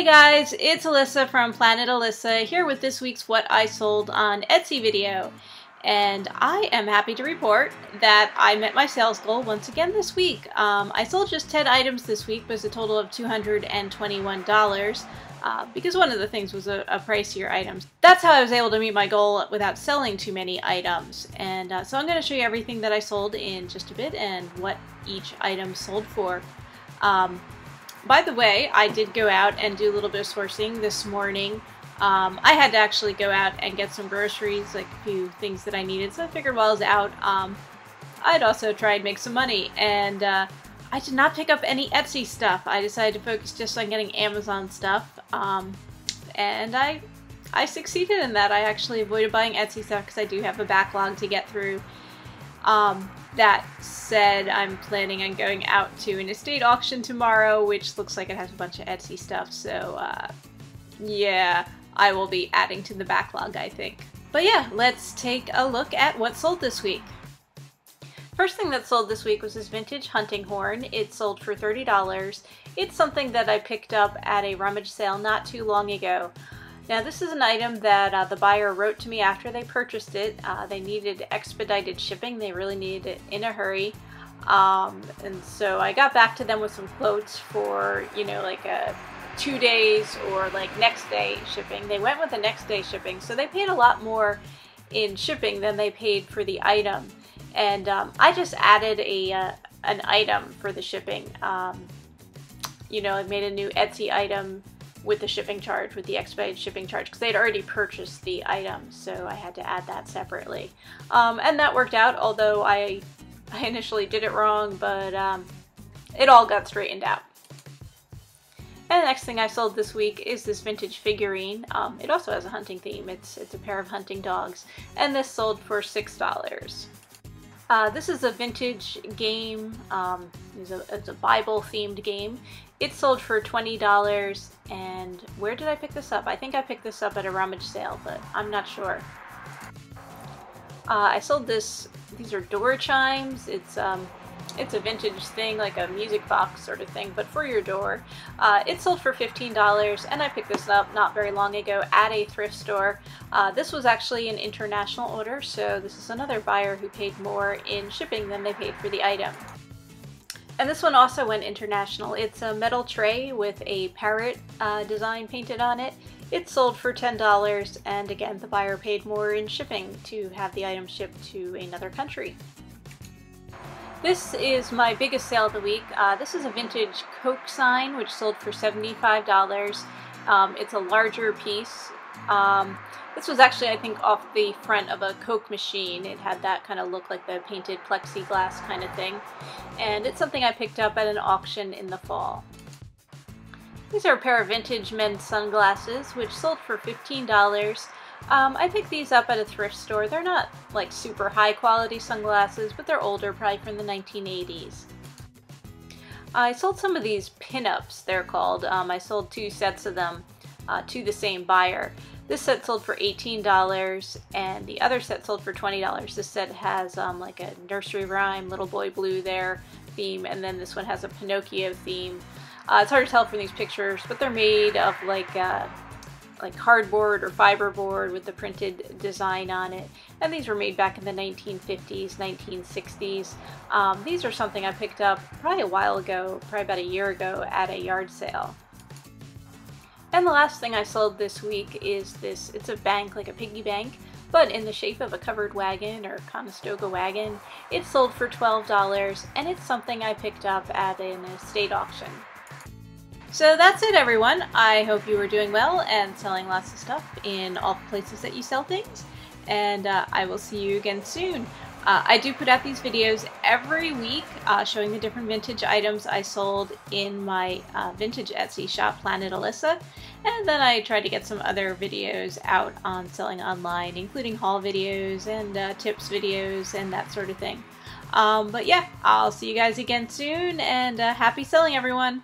Hey guys, it's Alyssa from Planet Alyssa here with this week's What I Sold on Etsy video. And I am happy to report that I met my sales goal once again this week. I sold just 10 items this week, but it was a total of $221 because one of the things was a pricier item. That's how I was able to meet my goal without selling too many items. And so I'm going to show you everything that I sold in just a bit and what each item sold for. By the way, I did go out and do a little bit of sourcing this morning. I had to actually go out and get some groceries, like a few things that I needed, so I figured while I was out, I'd also try and make some money. And I did not pick up any Etsy stuff. I decided to focus just on getting Amazon stuff, and I succeeded in that. I actually avoided buying Etsy stuff because I do have a backlog to get through. That said, I'm planning on going out to an estate auction tomorrow, which looks like it has a bunch of Etsy stuff, so yeah, I will be adding to the backlog, I think. But yeah, let's take a look at what sold this week. First thing that sold this week was this vintage hunting horn. It sold for $30. It's something that I picked up at a rummage sale not too long ago. Now this is an item that the buyer wrote to me after they purchased it. They needed expedited shipping. They really needed it in a hurry. And so I got back to them with some quotes for, you know, like 2 days or like next day shipping. They went with the next day shipping, so they paid a lot more in shipping than they paid for the item. And I just added an item for the shipping. You know, I made a new Etsy item with the shipping charge, with the expedited shipping charge, because they'd already purchased the item, so I had to add that separately. And that worked out, although I initially did it wrong, but it all got straightened out. And the next thing I sold this week is this vintage figurine. It also has a hunting theme. It's a pair of hunting dogs, and this sold for $6. This is a vintage game. It's a Bible-themed game. It sold for $20, and where did I pick this up? I think I picked this up at a rummage sale, but I'm not sure. I sold this. These are door chimes. It's a vintage thing, like a music box sort of thing, but for your door. It sold for $15, and I picked this up not very long ago at a thrift store. This was actually an international order, so this is another buyer who paid more in shipping than they paid for the item. And this one also went international. It's a metal tray with a parrot design painted on it. It sold for $10, and again, the buyer paid more in shipping to have the item shipped to another country. This is my biggest sale of the week. This is a vintage Coke sign, which sold for $75. It's a larger piece. This was actually, I think, off the front of a Coke machine. It had that kind of look, like the painted plexiglass kind of thing. And it's something I picked up at an auction in the fall. These are a pair of vintage men's sunglasses, which sold for $15. I picked these up at a thrift store. They're not like super high quality sunglasses, but they're older, probably from the 1980s. I sold some of these Pinups, they're called. I sold 2 sets of them to the same buyer. This set sold for $18, and the other set sold for $20. This set has like a nursery rhyme, Little Boy Blue there theme, and then this one has a Pinocchio theme. It's hard to tell from these pictures, but they're made of like cardboard or fiberboard with the printed design on it. And these were made back in the 1950s, 1960s. These are something I picked up probably a while ago, probably about a year ago at a yard sale. And the last thing I sold this week is this. It's a bank, like a piggy bank, but in the shape of a covered wagon or Conestoga wagon. It sold for $12, and it's something I picked up at an estate auction. So that's it, everyone. I hope you are doing well and selling lots of stuff in all the places that you sell things, and I will see you again soon. I do put out these videos every week showing the different vintage items I sold in my vintage Etsy shop, Planet Alyssa, and then I try to get some other videos out on selling online, including haul videos and tips videos and that sort of thing. But yeah, I'll see you guys again soon, and happy selling, everyone!